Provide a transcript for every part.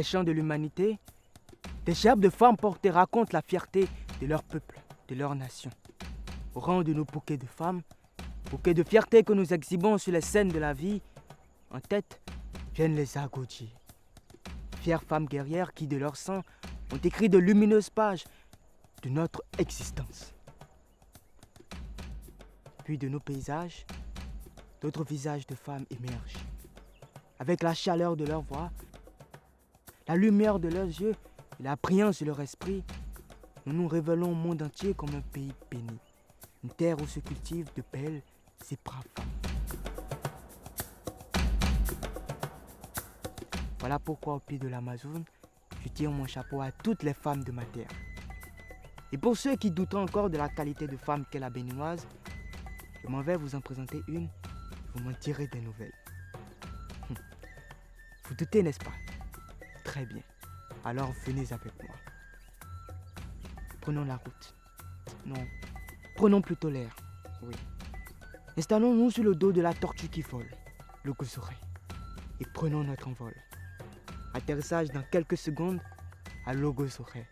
les champs de l'humanité, des gerbes de femmes portent et racontent la fierté de leur peuple, de leur nation. Au rang de nos bouquets de femmes, bouquets de fierté que nous exhibons sur les scènes de la vie, en tête viennent les Agoutis. Fières femmes guerrières qui, de leur sang, ont écrit de lumineuses pages de notre existence. Puis de nos paysages, d'autres visages de femmes émergent. Avec la chaleur de leur voix, la lumière de leurs yeux et la brillance de leur esprit, nous nous révélons au monde entier comme un pays béni, une terre où se cultivent de belles et braves femmes. Voilà pourquoi au pied de l'Amazone, je tire mon chapeau à toutes les femmes de ma terre. Et pour ceux qui doutent encore de la qualité de femme qu'est la béninoise, je m'en vais vous en présenter une, vous m'en direz des nouvelles. Vous doutez, n'est-ce pas? Très bien. Alors venez avec moi. Prenons la route. Non, prenons plutôt l'air. Oui. Installons-nous sur le dos de la tortue qui vole, le Goussouré, et prenons notre envol. Atterrissage dans quelques secondes à Logosoré,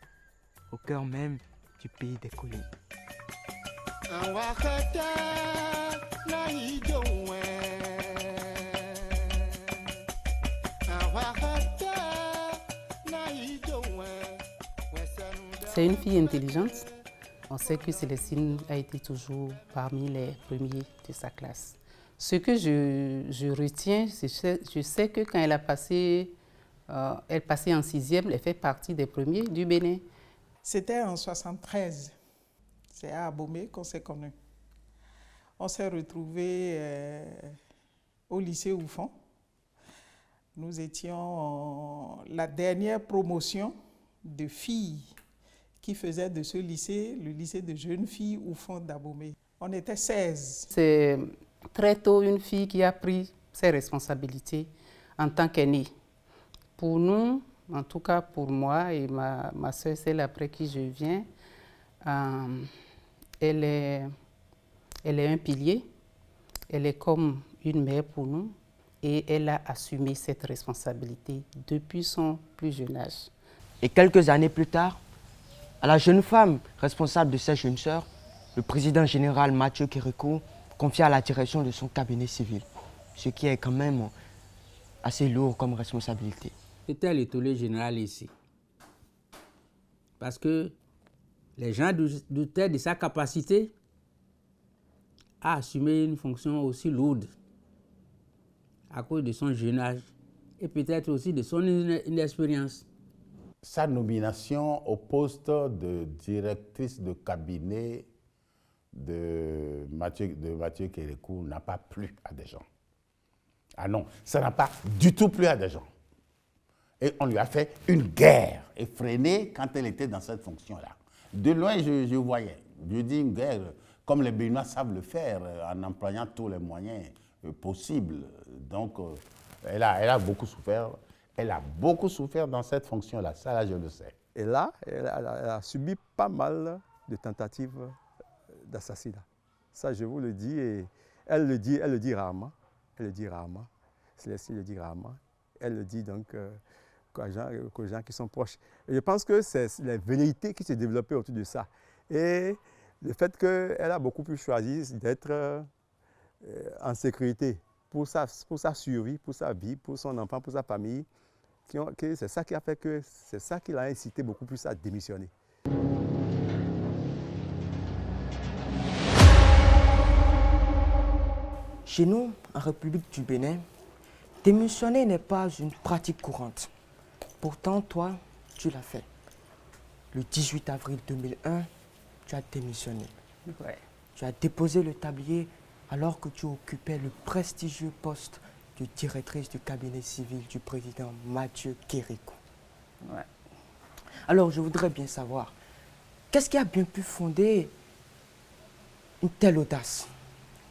au cœur même du pays des collines. C'est une fille intelligente. On sait que Célestine a été toujours parmi les premiers de sa classe. Ce que je retiens, je sais que quand elle passait en 6e, elle fait partie des premiers du Bénin. C'était en 1973. C'est à Abomey qu'on s'est connus. On s'est retrouvés au lycée Oufon. Nous étions la dernière promotion de filles qui faisait de ce lycée le lycée de jeunes filles Oufon d'Abomey. On était 16. C'est très tôt une fille qui a pris ses responsabilités en tant qu'aînée. Pour nous, en tout cas pour moi et ma soeur, celle après qui je viens, elle est un pilier, elle est comme une mère pour nous et elle a assumé cette responsabilité depuis son plus jeune âge. Et quelques années plus tard, à la jeune femme responsable de ses jeunes sœurs, le président général Mathieu Kérékou confia la direction de son cabinet civil, ce qui est quand même assez lourd comme responsabilité. C'était le tollé général ici. Parce que les gens doutaient de sa capacité à assumer une fonction aussi lourde à cause de son jeune âge et peut-être aussi de son inexpérience. Sa nomination au poste de directrice de cabinet de Mathieu Kérékou n'a pas plu à des gens. Ah non, ça n'a pas du tout plu à des gens. Et on lui a fait une guerre effrénée quand elle était dans cette fonction-là. De loin, je voyais. Je dis une guerre comme les Béninois savent le faire, en employant tous les moyens possibles. Donc, elle a beaucoup souffert. Elle a beaucoup souffert dans cette fonction-là, ça là je le sais. Et là, elle a subi pas mal de tentatives d'assassinat. Ça je vous le dis, et elle le dit rarement. Elle le dit rarement. Célestine le dit rarement. Elle le dit donc aux gens qui sont proches. Et je pense que c'est la velléité qui s'est développée autour de ça. Et le fait qu'elle a beaucoup plus choisi d'être en sécurité pour sa survie, pour sa vie, pour son enfant, pour sa famille, c'est ça qui a fait que c'est ça qui l'a incité beaucoup plus à démissionner. Chez nous, en République du Bénin, démissionner n'est pas une pratique courante. Pourtant, toi, tu l'as fait. Le 18 avril 2001, tu as démissionné. Ouais. Tu as déposé le tablier alors que tu occupais le prestigieux poste de directrice du cabinet civil du président Mathieu Kérékou. Ouais. Alors, je voudrais bien savoir, qu'est-ce qui a bien pu fonder une telle audace,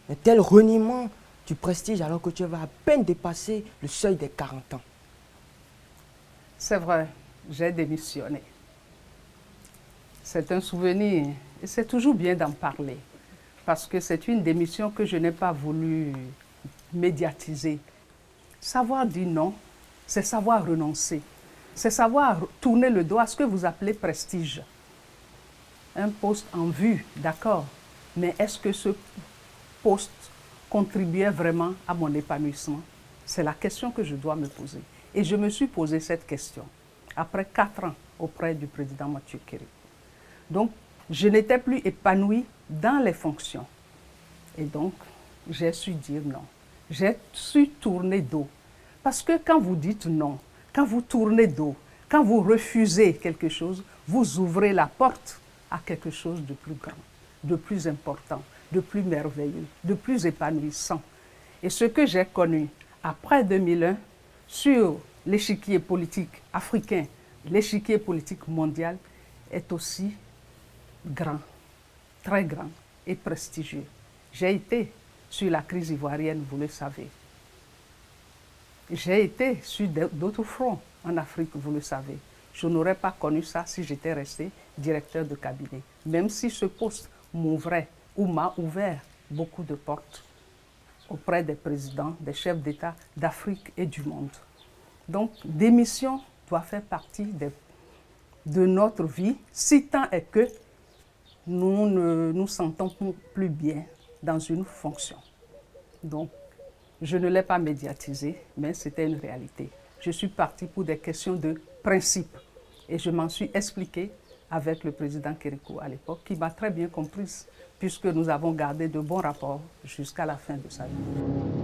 un tel reniement du prestige alors que tu vas à peine dépasser le seuil des 40 ans? C'est vrai, j'ai démissionné. C'est un souvenir et c'est toujours bien d'en parler parce que c'est une démission que je n'ai pas voulu médiatiser. Savoir dire non, c'est savoir renoncer. c'est savoir tourner le dos à ce que vous appelez prestige. Un poste en vue, d'accord, mais est-ce que ce poste contribuait vraiment à mon épanouissement? C'est la question que je dois me poser. Et je me suis posé cette question après 4 ans auprès du président Mathieu Kérékou. Donc, je n'étais plus épanouie dans les fonctions. Et donc, j'ai su dire non. J'ai su tourner dos. Parce que quand vous dites non, quand vous tournez dos, quand vous refusez quelque chose, vous ouvrez la porte à quelque chose de plus grand, de plus important, de plus merveilleux, de plus épanouissant. Et ce que j'ai connu après 2001 sur l'échiquier politique africain, l'échiquier politique mondial est aussi grand, très grand et prestigieux. J'ai été sur la crise ivoirienne, vous le savez. J'ai été sur d'autres fronts en Afrique, vous le savez. Je n'aurais pas connu ça si j'étais resté directeur de cabinet, même si ce poste m'ouvrait ou m'a ouvert beaucoup de portes auprès des présidents, des chefs d'État d'Afrique et du monde. Donc, démission doit faire partie de notre vie, si tant est que nous ne nous sentons plus bien dans une fonction. Donc, je ne l'ai pas médiatisé, mais c'était une réalité. Je suis partie pour des questions de principe et je m'en suis expliquée avec le président Kérékou à l'époque, qui m'a très bien comprise, puisque nous avons gardé de bons rapports jusqu'à la fin de sa vie.